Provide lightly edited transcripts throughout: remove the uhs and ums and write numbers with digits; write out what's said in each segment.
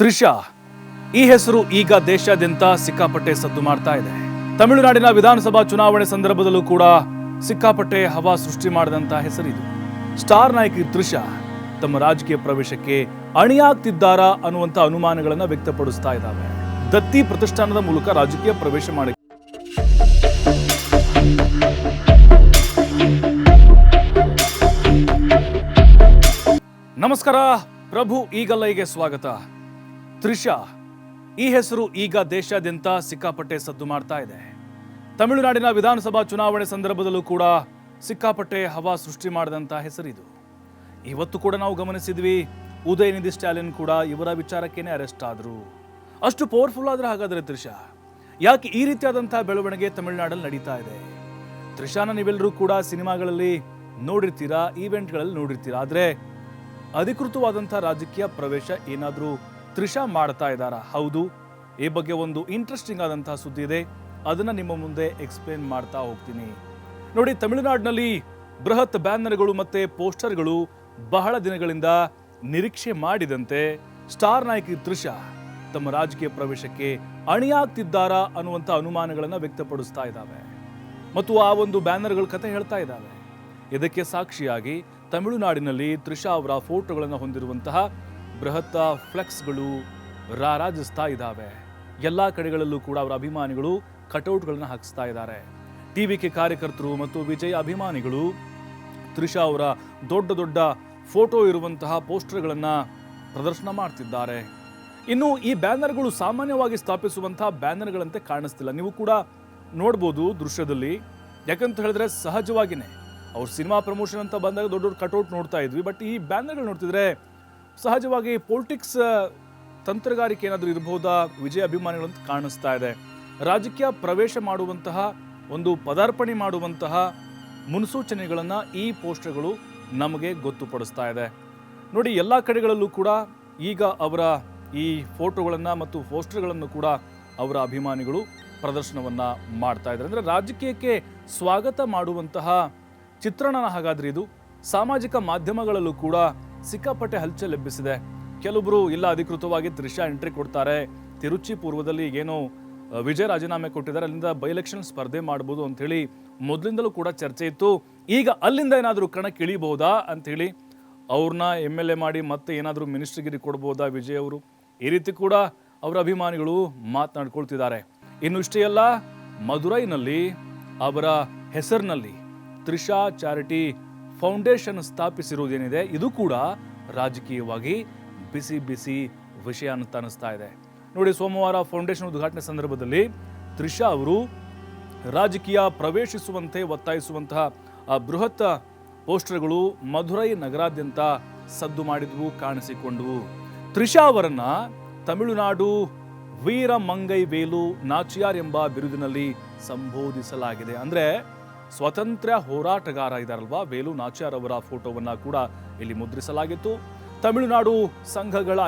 ತ್ರಿಷಾ ಈ ಹೆಸರು ಈಗ ದೇಶಾದ್ಯಂತ ಸಿಕ್ಕಾಪಟ್ಟೆ ಸದ್ದು ಮಾಡ್ತಾ ಇದೆ. ತಮಿಳುನಾಡಿನ ವಿಧಾನಸಭಾ ಚುನಾವಣೆ ಸಂದರ್ಭದಲ್ಲೂ ಕೂಡ ಸಿಕ್ಕಾಪಟ್ಟೆ ಹವಾ ಸೃಷ್ಟಿ ಮಾಡಿದಂತ ಹೆಸರಿದು. ಸ್ಟಾರ್ ನಾಯಕಿ ತ್ರಿಷಾ ತಮ್ಮ ರಾಜಕೀಯ ಪ್ರವೇಶಕ್ಕೆ ಅಣಿಯಾಗ್ತಿದ್ದಾರಾ ಅನ್ನುವಂತ ಅನುಮಾನಗಳನ್ನ ವ್ಯಕ್ತಪಡಿಸ್ತಾ ಇದ್ದಾವೆ. ದತ್ತಿ ಪ್ರತಿಷ್ಠಾನದ ಮೂಲಕ ರಾಜಕೀಯ ಪ್ರವೇಶ ಮಾಡಿ ನಮಸ್ಕಾರ, ಪ್ರಭು ಈಗಲ್ಲೈಗೆ ಸ್ವಾಗತ. ತ್ರಿಷಾ ಈ ಹೆಸರು ಈಗ ದೇಶಾದ್ಯಂತ ಸಿಕ್ಕಾಪಟ್ಟೆ ಸದ್ದು ಮಾಡ್ತಾ ಇದೆ. ತಮಿಳುನಾಡಿನ ವಿಧಾನಸಭಾ ಚುನಾವಣೆ ಸಂದರ್ಭದಲ್ಲೂ ಕೂಡ ಸಿಕ್ಕಾಪಟ್ಟೆ ಹವಾ ಸೃಷ್ಟಿ ಮಾಡಿದಂತ ಹೆಸರಿದು. ಇವತ್ತು ಕೂಡ ನಾವು ಗಮನಿಸಿದ್ವಿ, ಉದಯನಿಧಿ ಸ್ಟಾಲಿನ್ ಕೂಡ ಇವರ ವಿಚಾರಕ್ಕೇನೆ ಅರೆಸ್ಟ್ ಆದ್ರು. ಅಷ್ಟು ಪವರ್ಫುಲ್ ಆದ್ರೆ ಹಾಗಾದ್ರೆ ತ್ರಿಷಾ ಯಾಕೆ ಈ ರೀತಿಯಾದಂತಹ ಬೆಳವಣಿಗೆ ತಮಿಳುನಾಡಲ್ಲಿ ನಡೀತಾ ಇದೆ? ತ್ರಿಷಾನ ನೀವೆಲ್ಲರೂ ಕೂಡ ಸಿನಿಮಾಗಳಲ್ಲಿ ನೋಡಿರ್ತೀರಾ, ಈವೆಂಟ್ಗಳಲ್ಲಿ ನೋಡಿರ್ತೀರಾ. ಆದ್ರೆ ಅಧಿಕೃತವಾದಂತಹ ರಾಜಕೀಯ ಪ್ರವೇಶ ಏನಾದರೂ ತ್ರಿಷಾ ಮಾಡ್ತಾ ಇದ್ದಾರಾ? ಹೌದು, ಈ ಬಗ್ಗೆ ಒಂದು ಇಂಟ್ರೆಸ್ಟಿಂಗ್ ಆದಂತಹ ಸುದ್ದಿ ಇದೆ, ಅದನ್ನ ನಿಮ್ಮ ಮುಂದೆ ಎಕ್ಸ್ಪ್ಲೇನ್ ಮಾಡ್ತಾ ಹೋಗ್ತೀನಿ. ನೋಡಿ, ತಮಿಳುನಾಡಿನಲ್ಲಿ ಬೃಹತ್ ಬ್ಯಾನರ್ಗಳು ಮತ್ತೆ ಪೋಸ್ಟರ್ಗಳು ಬಹಳ ದಿನಗಳಿಂದ ನಿರೀಕ್ಷೆ ಮಾಡಿದಂತೆ ಸ್ಟಾರ್ ನಾಯಕಿ ತ್ರಿಷಾ ತಮ್ಮ ರಾಜಕೀಯ ಪ್ರವೇಶಕ್ಕೆ ಅಣಿಯಾಗ್ತಿದ್ದಾರಾ ಅನ್ನುವಂಥ ಅನುಮಾನಗಳನ್ನ ವ್ಯಕ್ತಪಡಿಸ್ತಾ ಇದ್ದಾವೆ ಮತ್ತು ಆ ಒಂದು ಬ್ಯಾನರ್ಗಳ ಕಥೆ ಹೇಳ್ತಾ ಇದ್ದಾವೆ. ಇದಕ್ಕೆ ಸಾಕ್ಷಿಯಾಗಿ ತಮಿಳುನಾಡಿನಲ್ಲಿ ತ್ರಿಷಾ ಅವರ ಫೋಟೋಗಳನ್ನು ಹೊಂದಿರುವಂತಹ ಬೃಹತ್ ಫ್ಲೆಕ್ಸ್ಗಳು ರಾರಾಜಿಸ್ತಾ ಇದ್ದಾವೆ. ಎಲ್ಲ ಕಡೆಗಳಲ್ಲೂ ಕೂಡ ಅವರ ಅಭಿಮಾನಿಗಳು ಕಟೌಟ್ಗಳನ್ನು ಹಾಕಿಸ್ತಾ ಇದ್ದಾರೆ. ಟಿವಿಕೆ ಕಾರ್ಯಕರ್ತರು ಮತ್ತು ವಿಜಯ್ ಅಭಿಮಾನಿಗಳು ತ್ರಿಷಾ ಅವರ ದೊಡ್ಡ ದೊಡ್ಡ ಫೋಟೋ ಇರುವಂತಹ ಪೋಸ್ಟರ್ಗಳನ್ನು ಪ್ರದರ್ಶನ ಮಾಡ್ತಿದ್ದಾರೆ. ಇನ್ನು ಈ ಬ್ಯಾನರ್ಗಳು ಸಾಮಾನ್ಯವಾಗಿ ಸ್ಥಾಪಿಸುವಂತಹ ಬ್ಯಾನರ್ಗಳಂತೆ ಕಾಣಿಸ್ತಿಲ್ಲ. ನೀವು ಕೂಡ ನೋಡ್ಬೋದು ದೃಶ್ಯದಲ್ಲಿ. ಯಾಕಂತ ಹೇಳಿದ್ರೆ ಸಹಜವಾಗಿನೇ ಅವ್ರ ಸಿನಿಮಾ ಪ್ರಮೋಷನ್ ಅಂತ ಬಂದಾಗ ದೊಡ್ಡ ದೊಡ್ಡ ಕಟೌಟ್ ನೋಡ್ತಾ ಇದ್ವಿ. ಬಟ್ ಈ ಬ್ಯಾನರ್ಗಳು ನೋಡ್ತಿದ್ರೆ ಸಹಜವಾಗಿ ಪೊಲಿಟಿಕ್ಸ್ ತಂತ್ರಗಾರಿಕೆ ಏನಾದರೂ ಇರಬಹುದಾ ವಿಜಯ್ ಅಭಿಮಾನಿಗಳಂತ ಕಾಣಿಸ್ತಾ ಇದೆ. ರಾಜಕೀಯ ಪ್ರವೇಶ ಮಾಡುವಂತಹ ಒಂದು ಪದಾರ್ಪಣೆ ಮಾಡುವಂತಹ ಮುನ್ಸೂಚನೆಗಳನ್ನು ಈ ಪೋಸ್ಟರ್ಗಳು ನಮಗೆ ಗೊತ್ತುಪಡಿಸ್ತಾ ಇದೆ. ನೋಡಿ, ಎಲ್ಲ ಕಡೆಗಳಲ್ಲೂ ಕೂಡ ಈಗ ಅವರ ಈ ಫೋಟೋಗಳನ್ನು ಮತ್ತು ಪೋಸ್ಟರ್ಗಳನ್ನು ಕೂಡ ಅವರ ಅಭಿಮಾನಿಗಳು ಪ್ರದರ್ಶನವನ್ನು ಮಾಡ್ತಾ ಇದ್ದಾರೆ. ಅಂದರೆ ರಾಜಕೀಯಕ್ಕೆ ಸ್ವಾಗತ ಮಾಡುವಂತಹ ಚಿತ್ರಣ ಹಾಗಾದ್ರೆ ಇದು. ಸಾಮಾಜಿಕ ಮಾಧ್ಯಮಗಳಲ್ಲೂ ಕೂಡ ಸಿಕ್ಕಾಪಟ್ಟೆ ಹಲ್ಚಲ್ ಎಬ್ಬಿಸಿದೆ. ಕೆಲವೊಬ್ಬರು ಇಲ್ಲ, ಅಧಿಕೃತವಾಗಿ ತ್ರಿಷಾ ಎಂಟ್ರಿ ಕೊಡ್ತಾರೆ, ತಿರುಚಿ ಪೂರ್ವದಲ್ಲಿ ಏನೋ ವಿಜಯ್ ರಾಜೀನಾಮೆ ಕೊಟ್ಟಿದ್ದಾರೆ, ಅಲ್ಲಿಂದ ಬೈ ಎಲೆಕ್ಷನ್ ಸ್ಪರ್ಧೆ ಮಾಡ್ಬೋದು ಅಂಥೇಳಿ ಮೊದಲಿಂದಲೂ ಕೂಡ ಚರ್ಚೆ ಇತ್ತು. ಈಗ ಅಲ್ಲಿಂದ ಏನಾದರೂ ಕಣಕ್ಕೆ ಇಳಿಬಹುದಾ ಅಂಥೇಳಿ ಅವ್ರನ್ನ MLA ಮಾಡಿ ಮತ್ತೆ ಏನಾದರೂ ಮಿನಿಸ್ಟ್ರಿಗಿರಿ ಕೊಡ್ಬೋದಾ ವಿಜಯ್ ಅವರು, ಈ ರೀತಿ ಕೂಡ ಅವರ ಅಭಿಮಾನಿಗಳು ಮಾತನಾಡ್ಕೊಳ್ತಿದ್ದಾರೆ. ಇನ್ನು ಇಷ್ಟೇ ಅಲ್ಲ, ಮದುರೈನಲ್ಲಿ ಅವರ ಹೆಸರಿನಲ್ಲಿ ತ್ರಿಷಾ ಚಾರಿಟಿ ಫೌಂಡೇಶನ್ ಸ್ಥಾಪಿಸಿರುವುದೇನಿದೆ, ಇದು ಕೂಡ ರಾಜಕೀಯವಾಗಿ ಬಿಸಿ ಬಿಸಿ ವಿಷಯ ಅಂತ ಅನಿಸ್ತಾ ಇದೆ. ನೋಡಿ, ಸೋಮವಾರ ಫೌಂಡೇಶನ್ ಉದ್ಘಾಟನೆ ಸಂದರ್ಭದಲ್ಲಿ ತ್ರಿಷಾ ಅವರು ರಾಜಕೀಯ ಪ್ರವೇಶಿಸುವಂತೆ ಒತ್ತಾಯಿಸುವಂತಹ ಆ ಬೃಹತ್ ಪೋಸ್ಟರ್ಗಳು ಮಧುರೈ ನಗರಾದ್ಯಂತ ಸದ್ದು ಮಾಡಿದ್ವು, ಕಾಣಿಸಿಕೊಂಡವು. ತ್ರಿಷಾ ಅವರನ್ನ ತಮಿಳುನಾಡು ವೀರ ಮಂಗೈ ವೇಲು ನಾಚಿಯಾರ್ ಎಂಬ ಬಿರುದಿನಲ್ಲಿ ಸಂಬೋಧಿಸಲಾಗಿದೆ. ಅಂದ್ರೆ ಸ್ವಾತಂತ್ರ್ಯ ಹೋರಾಟಗಾರ ಇದಾರಲ್ವಾ ವೇಲು ನಾಚಿಯಾರ್ ಅವರ ಫೋಟೋವನ್ನ ಕೂಡ ಇಲ್ಲಿ ಮುದ್ರಿಸಲಾಗಿತ್ತು. ತಮಿಳುನಾಡು ಸಂಘಗಳ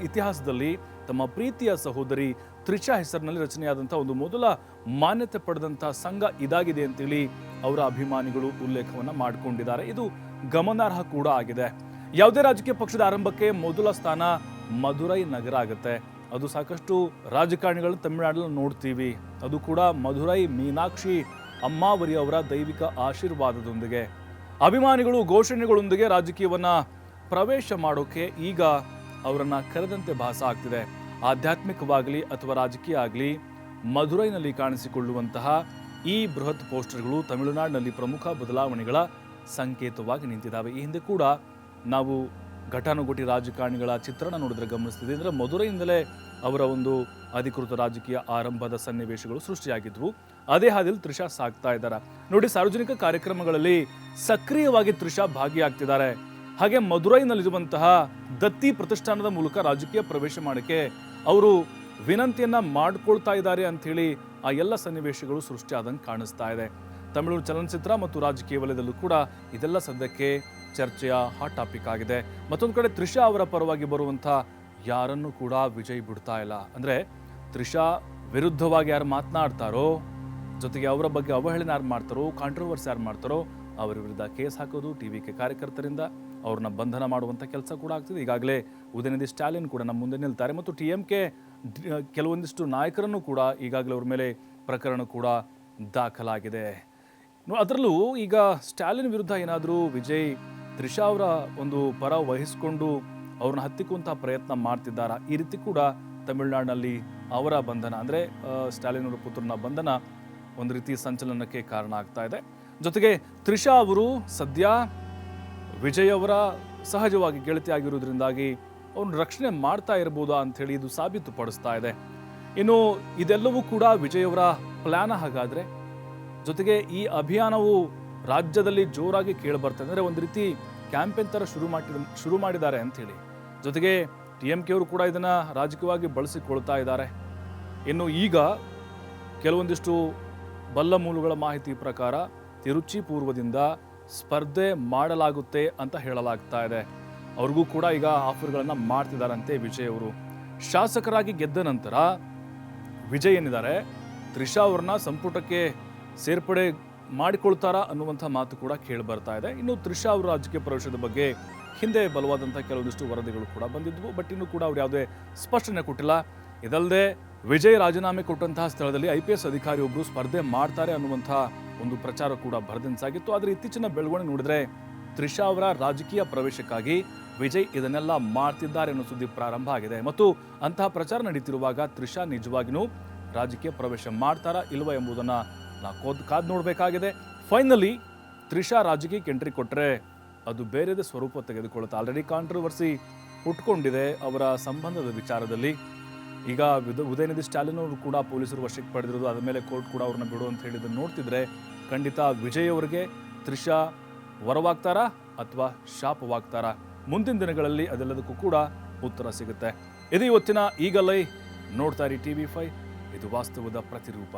ಇತಿಹಾಸದಲ್ಲಿ ತಮ್ಮ ಪ್ರೀತಿಯ ಸಹೋದರಿ ತ್ರಿಷಾ ಹೆಸರಿನಲ್ಲಿ ರಚನೆಯಾದಂತಹ ಒಂದು ಮೊದಲ ಮಾನ್ಯತೆ ಪಡೆದಂತಹ ಸಂಘ ಇದಾಗಿದೆ ಅಂತೇಳಿ ಅವರ ಅಭಿಮಾನಿಗಳು ಉಲ್ಲೇಖವನ್ನ ಮಾಡಿಕೊಂಡಿದ್ದಾರೆ. ಇದು ಗಮನಾರ್ಹ ಕೂಡ ಆಗಿದೆ. ಯಾವುದೇ ರಾಜಕೀಯ ಪಕ್ಷದ ಆರಂಭಕ್ಕೆ ಮೊದಲ ಸ್ಥಾನ ಮಧುರೈ ನಗರ ಆಗುತ್ತೆ. ಅದು ಸಾಕಷ್ಟು ರಾಜಕಾರಣಿಗಳು ತಮಿಳುನಾಡಲ್ಲಿ ನೋಡ್ತೀವಿ. ಅದು ಕೂಡ ಮಧುರೈ ಮೀನಾಕ್ಷಿ ಅಮ್ಮಾವರಿ ಅವರ ದೈವಿಕ ಆಶೀರ್ವಾದದೊಂದಿಗೆ ಅಭಿಮಾನಿಗಳು ಘೋಷಣೆಗಳೊಂದಿಗೆ ರಾಜಕೀಯವನ್ನ ಪ್ರವೇಶ ಮಾಡೋಕೆ ಈಗ ಅವರನ್ನ ಕರೆದಂತೆ ಭಾಸ ಆಗ್ತಿದೆ. ಆಧ್ಯಾತ್ಮಿಕವಾಗಲಿ ಅಥವಾ ರಾಜಕೀಯ ಆಗಲಿ ಮಧುರೈನಲ್ಲಿ ಕಾಣಿಸಿಕೊಳ್ಳುವಂತಹ ಈ ಬೃಹತ್ ಪೋಸ್ಟರ್ಗಳು ತಮಿಳುನಾಡಿನಲ್ಲಿ ಪ್ರಮುಖ ಬದಲಾವಣೆಗಳ ಸಂಕೇತವಾಗಿ ನಿಂತಿದ್ದಾವೆ. ಈ ಹಿಂದೆ ಕೂಡ ನಾವು ಘಟಾನುಘಟಿ ರಾಜಕಾರಣಿಗಳ ಚಿತ್ರಣ ನೋಡಿದ್ರೆ ಗಮನಿಸ್ತಿದೆ. ಅಂದರೆ ಮಧುರೈಯಿಂದಲೇ ಅವರ ಒಂದು ಅಧಿಕೃತ ರಾಜಕೀಯ ಆರಂಭದ ಸನ್ನಿವೇಶಗಳು ಸೃಷ್ಟಿಯಾಗಿದ್ವು. ಅದೇ ಹಾದಿಯಲ್ಲಿ ತ್ರಿಷಾ ಸಾಗ್ತಾ ಇದ್ದಾರೆ. ನೋಡಿ, ಸಾರ್ವಜನಿಕ ಕಾರ್ಯಕ್ರಮಗಳಲ್ಲಿ ಸಕ್ರಿಯವಾಗಿ ತ್ರಿಷಾ ಭಾಗಿಯಾಗ್ತಿದ್ದಾರೆ. ಹಾಗೆ ಮಧುರೈನಲ್ಲಿರುವಂತಹ ದತ್ತಿ ಪ್ರತಿಷ್ಠಾನದ ಮೂಲಕ ರಾಜಕೀಯ ಪ್ರವೇಶ ಮಾಡೋಕ್ಕೆ ಅವರು ವಿನಂತಿಯನ್ನ ಮಾಡ್ಕೊಳ್ತಾ ಇದ್ದಾರೆ ಅಂಥೇಳಿ ಆ ಎಲ್ಲ ಸನ್ನಿವೇಶಗಳು ಸೃಷ್ಟಿಯಾದಂಗೆ ಕಾಣಿಸ್ತಾ ಇದೆ. ತಮಿಳು ಚಲನಚಿತ್ರ ಮತ್ತು ರಾಜಕೀಯ ವಲಯದಲ್ಲೂ ಕೂಡ ಇದೆಲ್ಲ ಸದ್ಯಕ್ಕೆ ಚರ್ಚೆಯ ಹಾಟ್ ಟಾಪಿಕ್ ಆಗಿದೆ. ಮತ್ತೊಂದು ಕಡೆ ತ್ರಿಷಾ ಅವರ ಪರವಾಗಿ ಬರುವಂಥ ಯಾರನ್ನು ಕೂಡ ವಿಜಯ್ ಬಿಡ್ತಾ ಇಲ್ಲ. ಅಂದರೆ ತ್ರಿಷಾ ವಿರುದ್ಧವಾಗಿ ಯಾರು ಮಾತನಾಡ್ತಾರೋ, ಜೊತೆಗೆ ಅವರ ಬಗ್ಗೆ ಅವಹೇಳನ ಯಾರು ಮಾಡ್ತಾರೋ, ಕಾಂಟ್ರವರ್ಸಿ ಯಾರು ಮಾಡ್ತಾರೋ ಅವರ ವಿರುದ್ಧ ಕೇಸ್ ಹಾಕೋದು, ಟಿವಿಕೆ ಕಾರ್ಯಕರ್ತರಿಂದ ಅವ್ರನ್ನ ಬಂಧನ ಮಾಡುವಂಥ ಕೆಲಸ ಕೂಡ ಆಗ್ತಿದೆ. ಈಗಾಗಲೇ ಉದಯನಿಧಿ ಸ್ಟಾಲಿನ್ ಕೂಡ ನಮ್ಮ ಮುಂದೆ ನಿಲ್ತಾರೆ ಮತ್ತು TMK ಕೆಲವೊಂದಿಷ್ಟು ನಾಯಕರನ್ನು ಕೂಡ ಈಗಾಗಲೇ ಅವ್ರ ಮೇಲೆ ಪ್ರಕರಣ ಕೂಡ ದಾಖಲಾಗಿದೆ. ಅದರಲ್ಲೂ ಈಗ ಸ್ಟಾಲಿನ್ ವಿರುದ್ಧ ಏನಾದರೂ ವಿಜಯ್ ತ್ರಿಷಾ ಅವರ ಒಂದು ಪರ ವಹಿಸಿಕೊಂಡು ಅವ್ರನ್ನ ಹತ್ತಿಕ್ಕುವಂತಹ ಪ್ರಯತ್ನ ಮಾಡ್ತಿದ್ದಾರಾ? ಈ ರೀತಿ ಕೂಡ ತಮಿಳುನಾಡಿನಲ್ಲಿ ಅವರ ಬಂಧನ ಅಂದರೆ ಸ್ಟಾಲಿನ್ ಅವರ ಪುತ್ರನ ಬಂಧನ ಒಂದು ರೀತಿ ಸಂಚಲನಕ್ಕೆ ಕಾರಣ ಆಗ್ತಾ ಇದೆ. ಜೊತೆಗೆ ತ್ರಿಷಾ ಅವರು ಸದ್ಯ ವಿಜಯ್ ಅವರ ಸಹಜವಾಗಿ ಗೆಳತಿ ಆಗಿರೋದ್ರಿಂದಾಗಿ ಅವ್ರನ್ನ ರಕ್ಷಣೆ ಮಾಡ್ತಾ ಇರ್ಬೋದಾ ಅಂಥೇಳಿ ಇದು ಸಾಬೀತುಪಡಿಸ್ತಾ ಇದೆ. ಇನ್ನು ಇದೆಲ್ಲವೂ ಕೂಡ ವಿಜಯ್ ಅವರ ಪ್ಲಾನ್ ಹಾಗಾದ್ರೆ. ಜೊತೆಗೆ ಈ ಅಭಿಯಾನವು ರಾಜ್ಯದಲ್ಲಿ ಜೋರಾಗಿ ಕೇಳಿ ಬರ್ತಾ ಇದೆ. ಅಂದರೆ ಒಂದು ರೀತಿ ಕ್ಯಾಂಪೇನ್ ಥರ ಶುರು ಮಾಡಿದ್ದಾರೆ ಅಂಥೇಳಿ. ಜೊತೆಗೆ TMK ಅವರು ಕೂಡ ಇದನ್ನು ರಾಜಕೀಯವಾಗಿ ಬಳಸಿಕೊಳ್ತಾ ಇದ್ದಾರೆ. ಇನ್ನು ಈಗ ಕೆಲವೊಂದಿಷ್ಟು ಬಲ್ಲ ಮೂಲಗಳ ಮಾಹಿತಿ ಪ್ರಕಾರ ತಿರುಚಿ ಪೂರ್ವದಿಂದ ಸ್ಪರ್ಧೆ ಮಾಡಲಾಗುತ್ತೆ ಅಂತ ಹೇಳಲಾಗ್ತಾ ಇದೆ. ಅವ್ರಿಗೂ ಕೂಡ ಈಗ ಆಫರ್ಗಳನ್ನು ಮಾಡ್ತಿದ್ದಾರಂತೆ ವಿಜಯ್ ಅವರು. ಶಾಸಕರಾಗಿ ಗೆದ್ದ ನಂತರ ವಿಜಯ್ ಏನಿದ್ದಾರೆ ತ್ರಿಷಾ ಅವ್ರನ್ನ ಸಂಪುಟಕ್ಕೆ ಸೇರ್ಪಡೆ ಮಾಡಿಕೊಳ್ತಾರಾ ಅನ್ನುವಂಥ ಮಾತು ಕೂಡ ಕೇಳಿ ಬರ್ತಾ ಇದೆ. ಇನ್ನು ತ್ರಿಷಾ ಅವರ ರಾಜಕೀಯ ಪ್ರವೇಶದ ಬಗ್ಗೆ ಹಿಂದೆ ಬಲವಾದಂಥ ಕೆಲವೊಂದಿಷ್ಟು ವರದಿಗಳು ಕೂಡ ಬಂದಿದ್ವು. ಬಟ್ ಇನ್ನೂ ಕೂಡ ಅವ್ರು ಯಾವುದೇ ಸ್ಪಷ್ಟನೆ ಕೊಟ್ಟಿಲ್ಲ. ಇದಲ್ಲದೆ ವಿಜಯ್ ರಾಜೀನಾಮೆ ಕೊಟ್ಟಂತಹ ಸ್ಥಳದಲ್ಲಿ IPS ಅಧಿಕಾರಿಯೊಬ್ಬರು ಸ್ಪರ್ಧೆ ಮಾಡ್ತಾರೆ ಅನ್ನುವಂಥ ಒಂದು ಪ್ರಚಾರ ಕೂಡ ಭರದಿಂದ ಆದರೆ ಇತ್ತೀಚಿನ ಬೆಳವಣಿಗೆ ನೋಡಿದ್ರೆ ತ್ರಿಷಾ ಅವರ ರಾಜಕೀಯ ಪ್ರವೇಶಕ್ಕಾಗಿ ವಿಜಯ್ ಇದನ್ನೆಲ್ಲ ಮಾಡ್ತಿದ್ದಾರೆ ಅನ್ನೋ ಸುದ್ದಿ ಪ್ರಾರಂಭ ಆಗಿದೆ. ಮತ್ತು ಅಂತಹ ಪ್ರಚಾರ ನಡೀತಿರುವಾಗ ತ್ರಿಷಾ ನಿಜವಾಗಿಯೂ ರಾಜಕೀಯ ಪ್ರವೇಶ ಮಾಡ್ತಾರಾ ಇಲ್ವಾ ಎಂಬುದನ್ನು ನಾವು ಕಾದು ನೋಡಬೇಕಾಗಿದೆ. ಫೈನಲಿ ತ್ರಿಷಾ ರಾಜಕೀಯಕ್ಕೆ ಎಂಟ್ರಿ ಕೊಟ್ಟರೆ ಅದು ಬೇರೆದೇ ಸ್ವರೂಪ ತೆಗೆದುಕೊಳ್ಳುತ್ತೆ. ಆಲ್ರೆಡಿ ಕಾಂಟ್ರವರ್ಸಿ ಹುಟ್ಕೊಂಡಿದೆ ಅವರ ಸಂಬಂಧದ ವಿಚಾರದಲ್ಲಿ. ಈಗ ಉದಯನಿಧಿ ಸ್ಟಾಲಿನ್ ಅವರು ಕೂಡ ಪೊಲೀಸರು ವಶಕ್ಕೆ ಪಡೆದಿರೋದು, ಅದ ಮೇಲೆ ಕೋರ್ಟ್ ಕೂಡ ಅವ್ರನ್ನ ಬಿಡು ಅಂತ ಹೇಳಿದ್ದನ್ನು ನೋಡ್ತಿದ್ರೆ ಖಂಡಿತ ವಿಜಯ್ ಅವರಿಗೆ ತ್ರಿಷಾ ವರವಾಗ್ತಾರಾ ಅಥವಾ ಶಾಪವಾಗ್ತಾರಾ? ಮುಂದಿನ ದಿನಗಳಲ್ಲಿ ಅದೆಲ್ಲದಕ್ಕೂ ಕೂಡ ಉತ್ತರ ಸಿಗುತ್ತೆ. ಇದು ಇವತ್ತಿನ ಈಗಲೇ ನೋಡ್ತಾ ಇರಿ TV5, ಇದು ವಾಸ್ತವದ ಪ್ರತಿರೂಪ.